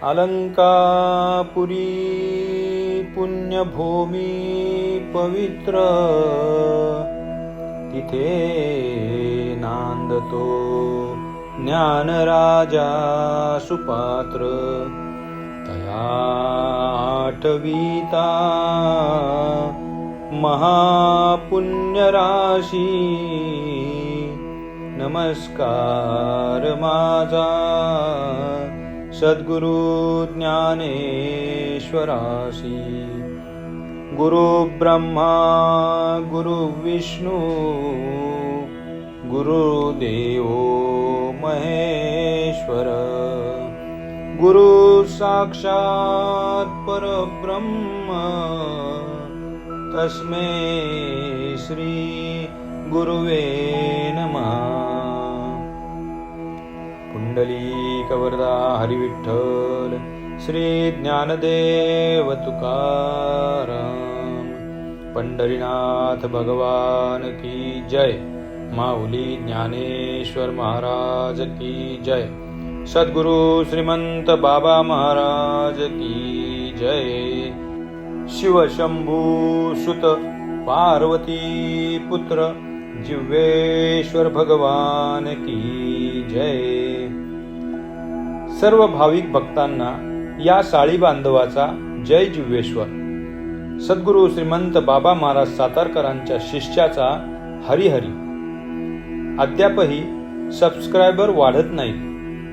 अलंकापुरी पुण्यभूमी पवित्र, तिथे नांदतो ज्ञानराजा सुपात्र. तया आठविता महापुण्यराशी, नमस्कार माझा सद्गुरु ज्ञानेश्वरासी. गुरु ब्रह्मा गुरु विष्णू गुरुदेव महेश्वर, गुरु साक्षात परब्रह्म, तस्मै श्री गुरुवे नमः. पुंडलीकवरदा हरिविठ्ठल श्री ज्ञानदेव तुकाराम. पंढरीनाथ भगवान की जय. माऊली ज्ञानेश्वर महाराज की जय. सद्गुरु श्रीमंत बाबा महाराज की जय. शिवशंभू सुत पार्वती पुत्र जिव्हेश्वर भगवान की जय. सर्व भाविक भक्तांना या साळी बांधवाचा जय जिव्हेश्वर. सद्गुरु श्रीमंत बाबा महाराज सातारकरांच्या शिष्याचा हरिहरी. अद्यापही सबस्क्रायबर वाढत नाहीत,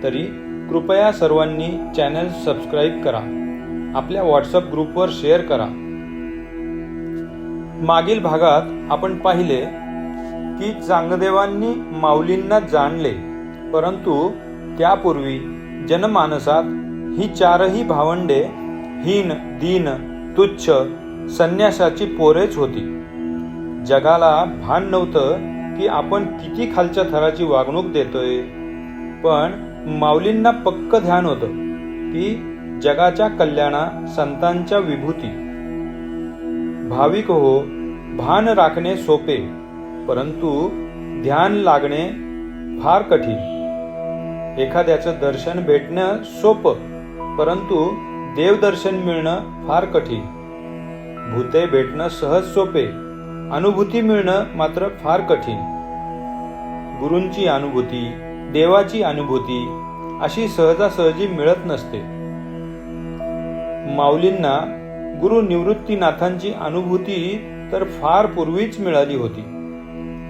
तरी कृपया सर्वांनी चॅनल सबस्क्राईब करा, आपल्या व्हॉट्सअप ग्रुपवर शेअर करा. मागील भागात आपण पाहिले की चांगदेवांनी माऊलींना जाणले, परंतु त्यापूर्वी जनमानसात ही चारही भावंडे हीन, दीन, तुच्छ, संन्यासाची पोरेच होती. जगाला भान नव्हतं की आपण किती खालच्या थराची वागणूक देतोय, पण माऊलींना पक्क ध्यान होतं की जगाच्या कल्याणा संतांच्या विभूती. भाविक हो, भान राखणे सोपे, परंतु ध्यान लागणे फार कठीण. एखाद्याचं दर्शन भेटणं सोपं, परंतु देवदर्शन मिळणं फार कठीण. भूते भेटणं सहज सोपे, अनुभूती मिळणं मात्र फार कठीण. गुरूंची अनुभूती, देवाची अनुभूती अशी सहजासहजी मिळत नसते. माऊलींना गुरु निवृत्तीनाथांची अनुभूती तर फार पूर्वीच मिळाली होती.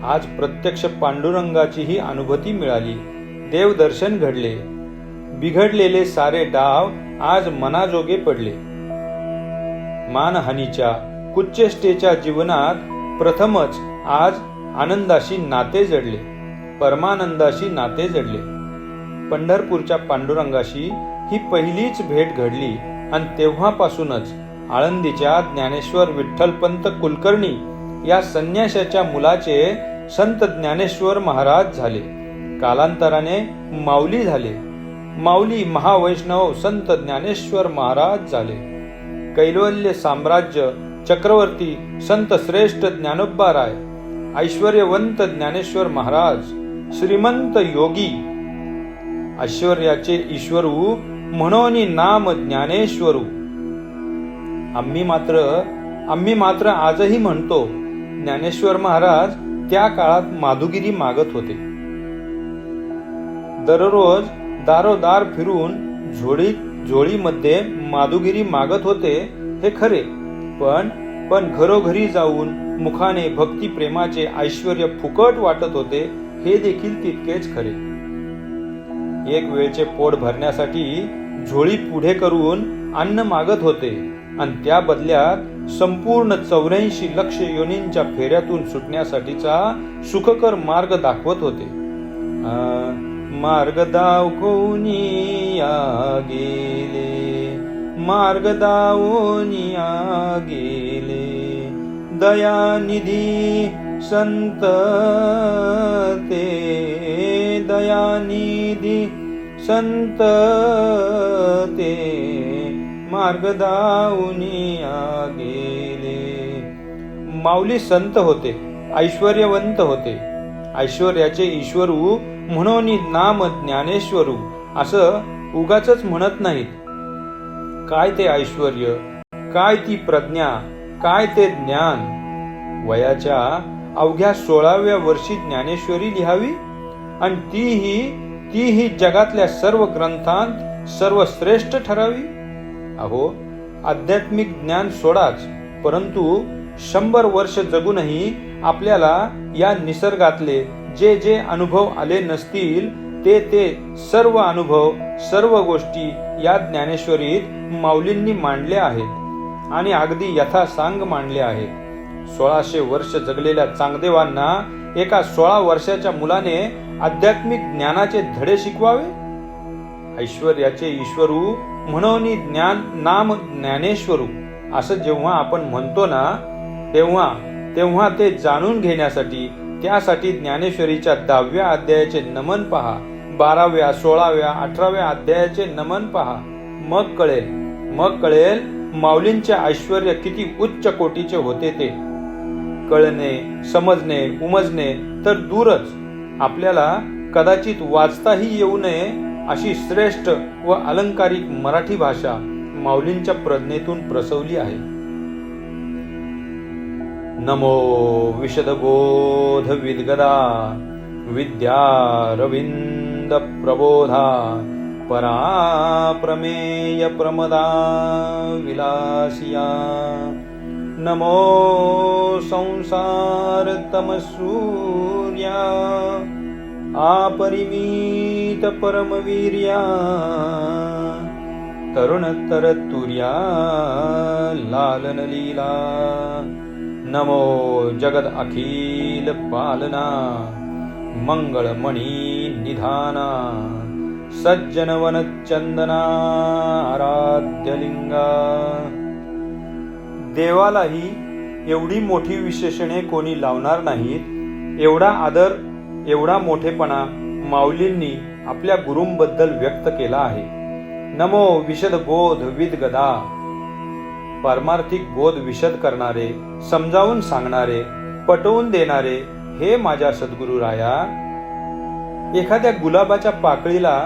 आज प्रत्यक्ष पांडुरंगाचीही अनुभूती मिळाली. देवदर्शन घडले. बिघडलेले सारे डाव आज मनाजोगे पडले. मानहानीच्या कुचेष्टेच्या जीवनात प्रथमच आज आनंदाशी नाते जडले, परमानंदाशी नाते जडले. पंढरपूरच्या पांडुरंगाशी ही पहिलीच भेट घडली आणि तेव्हापासूनच आळंदीच्या ज्ञानेश्वर विठ्ठलपंत कुलकर्णी या संन्याशाच्या मुलाचे संत ज्ञानेश्वर महाराज झाले. कालांतराने माऊली झाले. माऊली महावैष्णव संत ज्ञानेश्वर महाराज झाले. कैवल्य साम्राज्य चक्रवर्ती संत श्रेष्ठ ज्ञानोबाराय, ऐश्वर्यवंत ज्ञानेश्वर महाराज, श्रीमंत योगी, ऐश्वर्याचे ईश्वरू म्हणून नाम ज्ञानेश्वरू. आम्ही मात्र आजही म्हणतो, ज्ञानेश्वर महाराज त्या काळात माधुगिरी मागत होते. दररोज दारोदार फिरून झोळीमध्ये माधुगिरी मागत होते हे खरे, पण घरोघरी जाऊन मुखाने भक्ती प्रेमाचे ऐश्वर्य फुकट वाटत होते हे देखील तितकेच खरे. एक वेळचे पोट भरण्यासाठी झोळी पुढे करून अन्न मागत होते आणि त्या बदल्यात संपूर्ण 84 लक्ष योनींच्या फेऱ्यातून सुटण्यासाठीचा सुखकर मार्ग दाखवत होते. मार्ग दाखवूनिया गेले, मार्ग दावोनिया गेले, दयानिधी संत ते, दयानिधी संत ते, मार्ग दावूनिया गेले. माऊली संत होते, ऐश्वर्यवंत होते. ऐश्वर्याचे ईश्वरू म्हणून नाम ज्ञानेश्वरू असं उगाचच म्हणत नाहीत, काय ते ऐश्वर्य, काय ती प्रज्ञा, काय ते ज्ञान. वयाच्या अवघ्या 16व्या वर्षी ज्ञानेश्वरी लिहावी आणि तीही जगातल्या सर्व ग्रंथांत सर्वश्रेष्ठ ठरावी. अहो, आध्यात्मिक ज्ञान सोडाच, परंतु 100 वर्ष जगूनही आपल्याला या निसर्गातले जे जे अनुभव आले नसतील ते सर्व अनुभव, सर्व गोष्टी या ज्ञानेश्वरीत माऊलींनी मांडले आहेत आणि अगदी यथासांग मांडले आहेत. 1600 वर्ष जगलेल्या चांगदेवांना एका 16 वर्षाच्या मुलाने आध्यात्मिक ज्ञानाचे धडे शिकवावे. ऐश्वर्याचे ईश्वरू म्हणून नाम ज्ञानेश्वरू असं जेव्हा आपण म्हणतो ना, तेव्हा ते जाणून घेण्यासाठी त्यासाठी ज्ञानेश्वरीच्या 10व्या अध्यायाचे नमन पहा, 12व्या, 16व्या, 18व्या अध्यायाचे नमन पहा. मग कळेल माऊलींचे ऐश्वर्य किती उच्च कोटीचे होते ते. कळणे, समजणे, उमजणे तर दूरच, आपल्याला कदाचित वाचताही येऊ नये अशी श्रेष्ठ व अलंकारिक मराठी भाषा माऊलींच्या प्रज्ञेतून प्रसवली आहे. नमो विशदबोध विद्गदा विद्यारविंद प्रबोधा पराप्रमेय प्रमदा विलासिया. नमो संसार तमसूर्या अपरिमित परमवीर्या तरुणतरतुर्या लालन लीला. नमो जगद अखिल पालना मंगळमणी निधाना सज्जन वन चंदना आराध्यलिंगा. देवालाही एवढी मोठी विशेषणे कोणी लावणार नाहीत एवढा आदर, एवढा मोठेपणा माऊलींनी आपल्या गुरूंबद्दल व्यक्त केला आहे. नमो विशद बोध विद्गदा, पारमार्थिक बोध विशद करणारे, समजावून सांगणारे, पटवून देणारे हे माझ्या सद्गुरुराया. एखाद्या गुलाबाच्या पाकळीला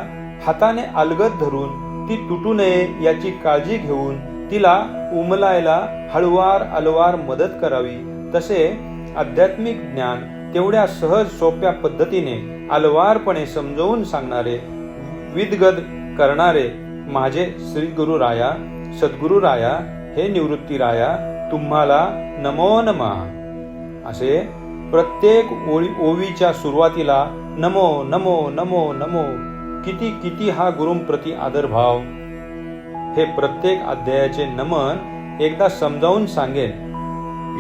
हाताने अलगद धरून ती तुटू नये याची काळजी घेऊन तिला उमलायला हळुवार अलवार मदत करावी, तसे आध्यात्मिक ज्ञान तेवढ्या सहज सोप्या पद्धतीने अलवारपणे समजावून सांगणारे, विद्गद करणारे माझे श्री गुरुराया, सद्गुरुराया, हे निवृत्तीराया, तुम्हाला नमो नमः. असे प्रत्येक ओवीच्या सुरुवातीला नमो नमो नमो नमो, किती किती हा गुरूंप्रती आदरभाव. हे प्रत्येक अध्यायाचे नमन एकदा समजावून सांगेन.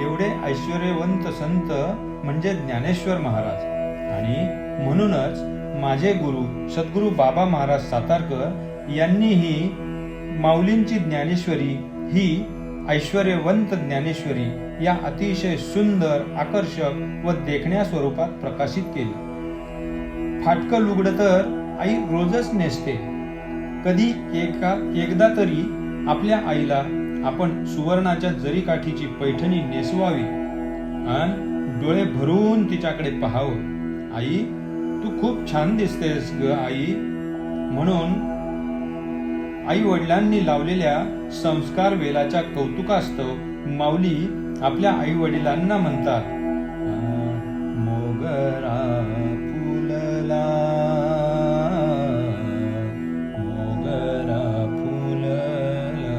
एवढे ऐश्वर्यवंत संत म्हणजे ज्ञानेश्वर महाराज, आणि म्हणूनच माझे गुरु सद्गुरू बाबा महाराज सातारकर यांनीही माऊलींची ज्ञानेश्वरी ही ऐश्वर्यवंत ज्ञानेश्वरी या अतिशय सुंदर, आकर्षक व देखण्या स्वरूपात प्रकाशित केली. फाटकं लुगडं तर आई रोजच नेसते. कधी एकदा तरी आपल्या आईला आपण सुवर्णाच्या जरीकाठीची पैठणी नेसवावी आणि डोळे भरून तिच्याकडे पाहावं. आई, तू खूप छान दिसतेस ग आई. म्हणून आई वडिलांनी लावलेल्या संस्कार वेलाच्या कौतुकास्तव माऊली आपल्या आई वडिलांना म्हणतात, मोगरा फुलला, मोगरा फुलला,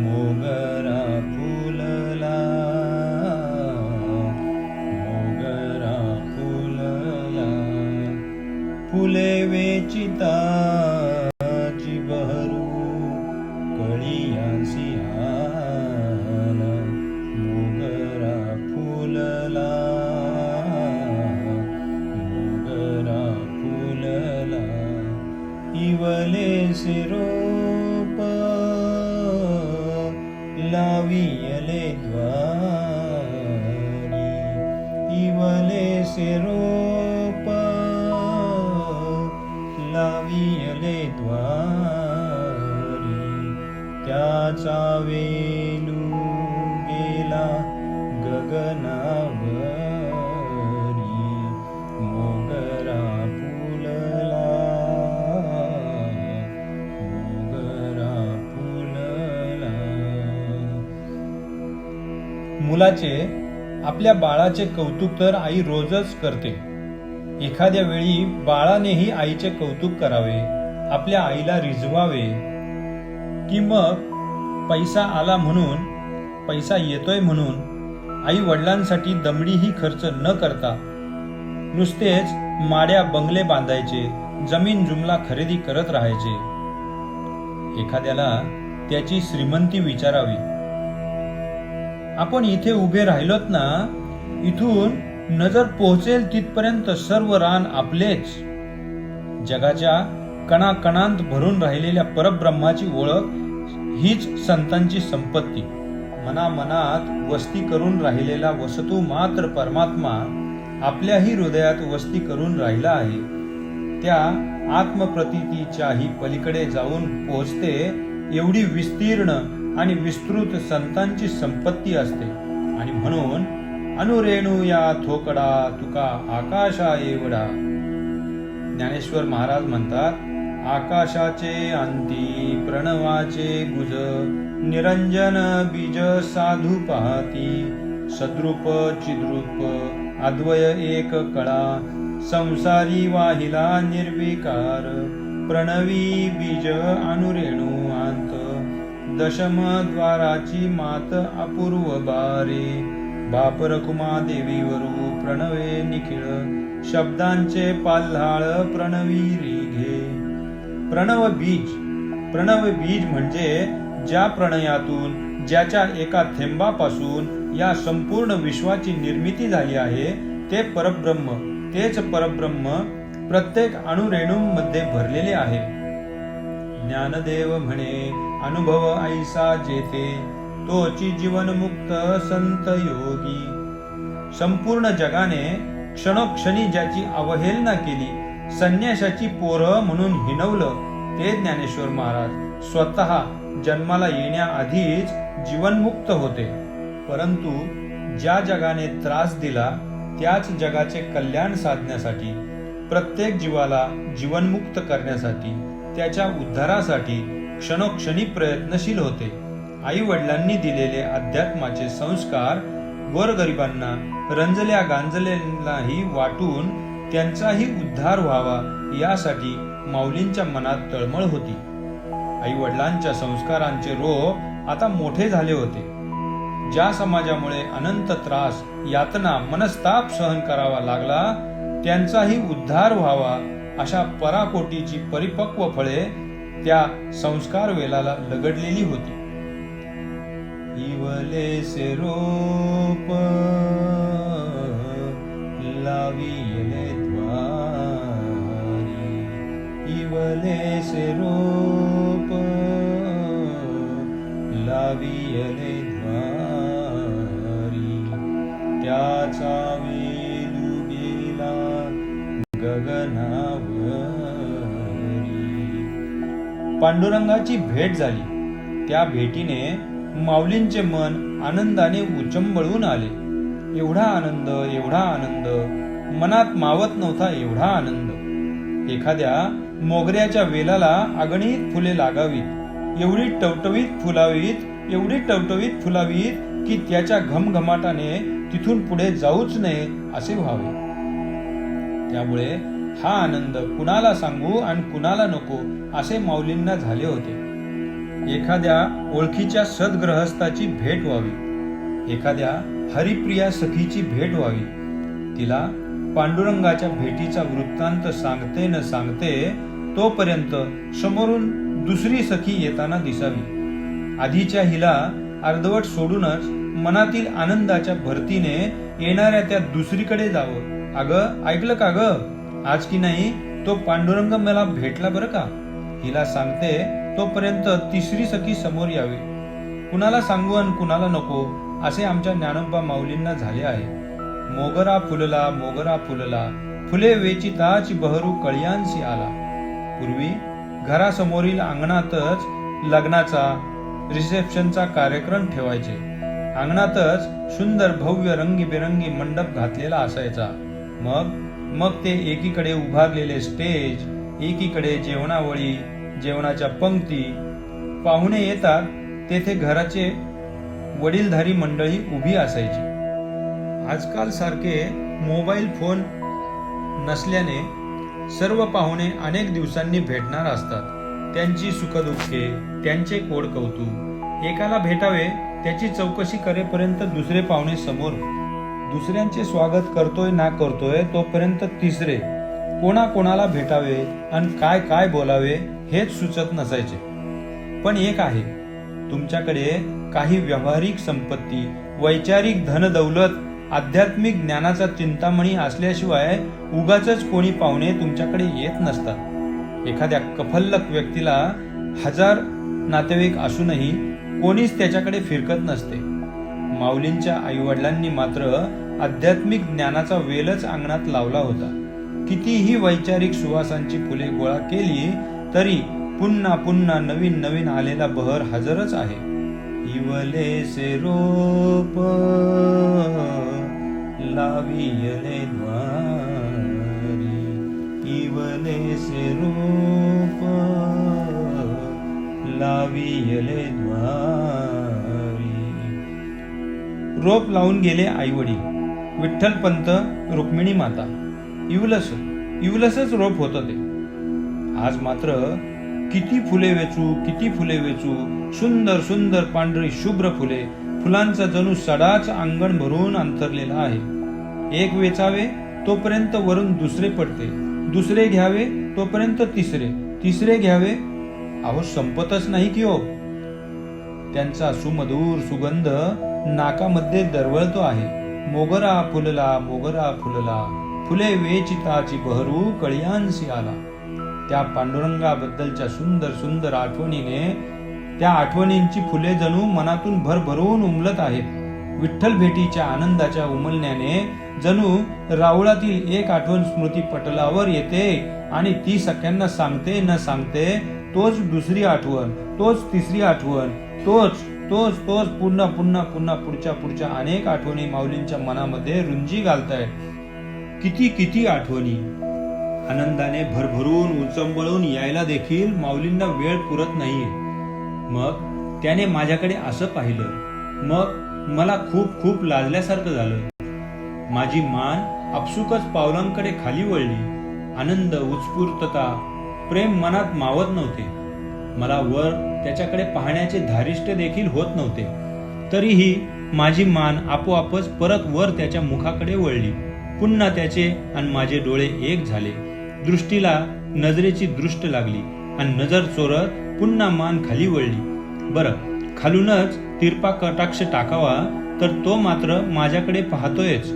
मोगरा फुलला, मोगरा फुलला. फुले वेचिता इवले रोप लावियले द्वारी, इवले रोप लावियले द्वारी. त्याचा वेलू गेला गगनावरी, मोगरा फुलला, मोगरा फुलला. मुलाचे, आपल्या बाळाचे कौतुक तर आई रोजच करते. एखाद्या वेळी बाळानेही आईचे कौतुक करावे, आपल्या आईला रिझवावे, की मग पैसा आला म्हणून, पैसा येतोय म्हणून आई वडिलांसाठी दमडीही खर्च न करता नुसतेच माड्या बंगले बांधायचे, जमीन जुमला खरेदी करत राहायचे. एखाद्याला त्याची श्रीमंती विचारावी. आपण इथे उभे राहिलोत ना, इथून नजर पोहोचेल तिथपर्यंत सर्व रान आपलेच. जगाच्या कणाकणांत भरून राहिलेल्या परब्रह्माची ओळख हीच संतांची संपत्ती. मनामनात वस्ती करून राहिलेला वसतू मात्र परमात्मा आपल्याही हृदयात वस्ती करून राहिला आहे. त्या आत्मप्रतीतीच्याही पलीकडे जाऊन पोहोचते एवढी विस्तीर्ण आणि विस्तृत संतांची संपत्ती असते. आणि म्हणून अनुरेणू या थोकडा तुका आकाशा एवढा. ज्ञानेश्वर महाराज म्हणतात, आकाशाचे अंती प्रणवाचे गुज, निरंजन बीज साधू पाहती, सद्रूप चिद्रूप अद्वय एक कळा, संसारी वाहिला निर्विकार, प्रणवी बीज अनुरेणू अंत, दशम द्वाराची मात अपूर्व बारे, बापर कुमा देवीवरू प्रणवे निखिळ, शब्दांचे पाल्हाळ प्रणवी घे. प्रणव बीज. प्रणव बीज म्हणजे ज्या प्रणयातून, ज्याच्या एका थेंबापासून या संपूर्ण विश्वाची निर्मिती झाली आहे, ते परब्रह्म. तेच परब्रह्म प्रत्येक अणुरेणूंमध्ये भरलेले आहे. ज्ञानदेव म्हणे, अनुभव ऐसा जेथे, तोची जीवनमुक्त संत योगी. संपूर्ण जगाने क्षणोक्षणी ज्याची अवहेलना केली, संन्याशाची पोरं म्हणून हिणवलं, ते ज्ञानेश्वर महाराज स्वतः जन्माला येण्याआधीच जीवनमुक्त होते. परंतु ज्या जगाने त्रास दिला, त्याच जगाचे कल्याण साधण्यासाठी, प्रत्येक जीवाला जीवनमुक्त करण्यासाठी, त्याच्या उद्धारासाठी क्षणोक्षणी प्रयत्नशील होते. आई वडिलांनी दिलेले अध्यात्माचे संस्कार गोरगरिबांना, रंजल्या गांजलेल्यांनाही वाटून त्यांचाही उद्धार व्हावा, यासाठी माऊलींच्या मनात तळमळ होती. आई वडिलांच्या संस्कारांचे रोप आता मोठे झाले होते. ज्या समाजामुळे अनंत त्रास, यातना, मनस्ताप सहन करावा लागला, त्यांचाही उद्धार व्हावा, अशा पराकोटीची परिपक्व फळे त्या संस्कार वेलाला लगडलेली होती. इवलेसे रोप लाविले द्वारी, इवलेसे रोप लाविले द्वारी, त्याचा वेलू गेला गगनावरी. पांडुरंगाची भेट झाली. त्या भेटीने माऊलींचे मन आनंदाने उचंबळून आले. एवढा आनंद, एवढा आनंद, मनात मावत नव्हता एवढा आनंद. एखाद्या मोगऱ्याच्या वेलाला अगणित फुले लागावीत, एवढी टवटवीत फुलावीत, एवढी टवटवीत फुलावीत की त्याच्या घमघमाटाने तिथून पुढे जाऊच नये असे व्हावे. त्यामुळे हा आनंद कुणाला सांगू आणि कुणाला नको असे माऊलींना झाले होते. एखाद्या ओळखीच्या सद्गृहस्थाची भेट व्हावी, एखाद्या हरिप्रिया सखीची भेट व्हावी. तिला पांडुरंगाच्या भेटीचा वृत्तांत सांगते न सांगते तोपर्यंत समोरून दुसरी सखी येताना दिसावी. आधीच्या हिला अर्धवट सोडूनच मनातील आनंदाच्या भरतीने येणाऱ्या त्या दुसरीकडे जावं. अगं ऐकलं का ग, आज की नाही तो पांडुरंग मला भेटला बरं का, हिला सांगते तोपर्यंत तिसरी सखी समोर यावी. कुणाला सांगू आणि कुणाला नको असे आमच्या ज्ञानोबा माऊलींना झाले आहे. मोगरा फुलला, मोगरा फुलला, फुले वेचिताच बहरू कळ्यांसी आला. पूर्वी घरासमोरील अंगणातच लग्नाचा, रिसेप्शनचा कार्यक्रम ठेवायचे. अंगणातच सुंदर भव्य रंगीबेरंगी मंडप घातलेला असायचा. मग ते एकीकडे उभारलेले स्टेज, एकीकडे जेवणावळी, जेवणाच्या पंक्ती. पाहुणे येतात तेथे घराचे वडीलधारी मंडळी उभी असायची. आजकाल सारखे मोबाईल फोन नसल्याने सर्व पाहुणे अनेक दिवसांनी भेटणार असतात. त्यांची सुखदुःखे, त्यांचे कोड कौतुक, एकाला भेटावे त्याची चौकशी करेपर्यंत दुसरे पाहुणे समोर, दुसऱ्यांचे स्वागत करतोय ना करतोय तोपर्यंत तिसरे, कोणाला भेटावे आणि काय काय बोलावे हेच सुचत नसायचे. पण एक आहे, तुमच्याकडे काही व्यावहारिक संपत्ती, वैचारिक धनदौलत, आध्यात्मिक ज्ञानाचा चिंतामणी असल्याशिवाय उगाचच कोणी पाहुणे तुमच्याकडे येत नसतात. एखाद्या कफल्लक व्यक्तीला 1000 नातेवाईक असूनही कोणीच त्याच्याकडे फिरकत नसते. माऊलींच्या आईवडिलांनी मात्र आध्यात्मिक ज्ञानाचा वेलच अंगणात लावला होता. कितीही वैचारिक सुवासांची फुले गोळा केली तरी पुन्हा पुन्हा नवीन नवीन आलेला बहर हजरच आहे. इवलेसे रोप लावियले द्वारी, इवलेसे रोप लावियले द्वारी. रोप लावून गेले आई वडील, विठ्ठलपंत, रुक्मिणी माता. इवलसच रोप होतं ते. आज मात्र किती फुले वेचू, सुंदर सुंदर पांढरी शुभ्र फुले, फुलांचा जणू सडाच अंगण भरून अंतरलेला आहे. एक वेचावे तोपर्यंत वरून दुसरे पडते, दुसरे घ्यावे तोपर्यंत तिसरे घ्यावे. अहो संपतच नाही की हो. त्यांचा सुमधुर सुगंध नाकामध्ये दरवळतो आहे. मोगरा फुलला, फुले वेचिताची बहरू कळियांसी आला. त्या पांडुरंगाबद्दलच्या सुंदर सुंदर आठवणीने, त्या आठवणींची फुले जणू मनातून भरभरून उमलत आहेत. विठ्ठल भेटीच्या आनंदाच्या उमलण्याने जणू रावळातील एक आठवण स्मृती पटलावर येते आणि ती सगळ्यांना सांगते न सांगते तोच दुसरी आठवण, तोच तिसरी आठवण, तोच पुन्हा पुढच्या अनेक आठवणी माऊलींच्या मनामध्ये रुंजी घालतायत. किती आठवणी आनंदाने भरभरून उचंबळून यायला देखील माऊलींना वेळ पुरत नाहीये. मग त्याने माझ्याकडे असं पाहिलं, मग मला खूप लाजल्यासारखं झालं. माझी मान आपसुकच पावलांकडे खाली वळली. आनंद, उत्स्फूर्तता, प्रेम मनात मावत नव्हते. मला वर त्याच्याकडे पाहण्याचे धारिष्ट देखील होत नव्हते. तरीही माझी मान आपोआपच परत वर त्याच्या मुखाकडे वळली. पुन्हा त्याचे आणि माझे डोळे एक झाले. दृष्टीला नजरेची दृष्ट लागली आणि नजर चोरत पुन्हा मान खाली वळली. बरं, खालूनच तिरपा कटाक्ष टाकावा तर तो मात्र माझ्याकडे पाहतोयच,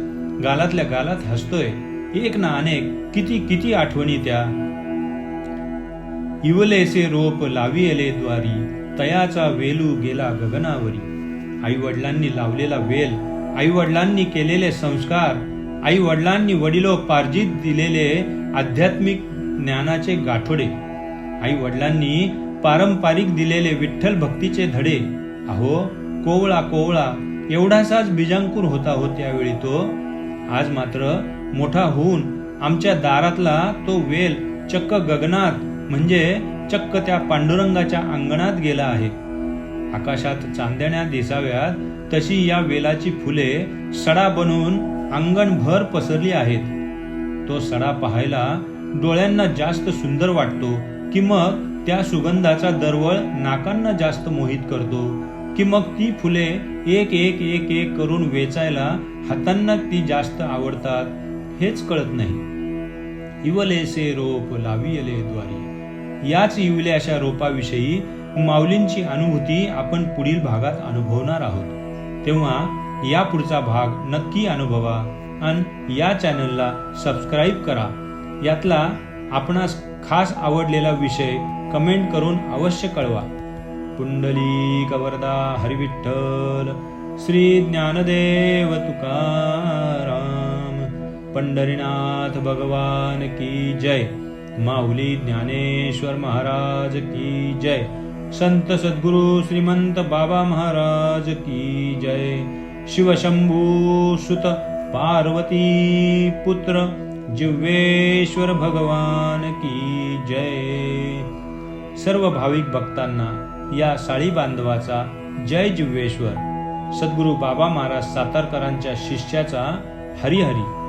गालातल्या गालात हसतोय. एक ना अनेक किती आठवणी त्या. इवलेसे रोप लावियले द्वारी, तयाचा वेलू गेला गगनावरी. आई वडिलांनी लावलेला वेल, आई वडिलांनी केलेले संस्कार, आई वडिलांनी वडिलोपार्जित दिलेले आध्यात्मिक ज्ञानाचे गाठोडे, आई वडिलांनी पारंपरिक दिलेले विठ्ठल भक्तीचे धडे. अहो कोवळा एवढासाच बीजांकुर होता हो त्यावेळी तो. आज मात्र मोठा होऊन आमच्या दारातला तो वेल चक्क गगनात, म्हणजे चक्क त्या पांडुरंगाच्या अंगणात गेला आहे. आकाशात चांदण्या दिसाव्यात तशी या वेलाची फुले सडा बनवून अंगणभर पसरली आहेत. तो सडा पाहायला डोळ्यांना जास्त सुंदर वाटतो की मग त्या सुगंधाचा दरवळ नाकांना जास्त मोहित करतो की मग ती फुले एक करून वेचायला हातांना ती जास्त आवडतात हेच कळत नाही. इवलेसे रोप लावियले द्वारी, याच इवल्याशा रोपाविषयी माऊलींची अनुभूती आपण पुढील भागात अनुभवणार आहोत. तेव्हा या पुढचा भाग नक्की अनुभवा आणि या चॅनलला सबस्क्राईब करा. यातला आपणास खास आवडलेला विषय कमेंट करून अवश्य कळवा. पुंडलिक वरदा हरिविठ्ठल, श्री ज्ञानदेव तुकाराम, पंढरीनाथ भगवान की जय. माऊली ज्ञानेश्वर महाराज की जय. संत सद्गुरु श्रीमंत बाबा महाराज की जय. शिवशंभू सुत पार्वती पुत्र जिव्हेश्वर भगवान की जय. सर्व भाविक भक्तांना या साळी बांधवाचा जय जिव्हेश्वर. सद्गुरू बाबा महाराज सातारकरांच्या शिष्याचा हरिहरी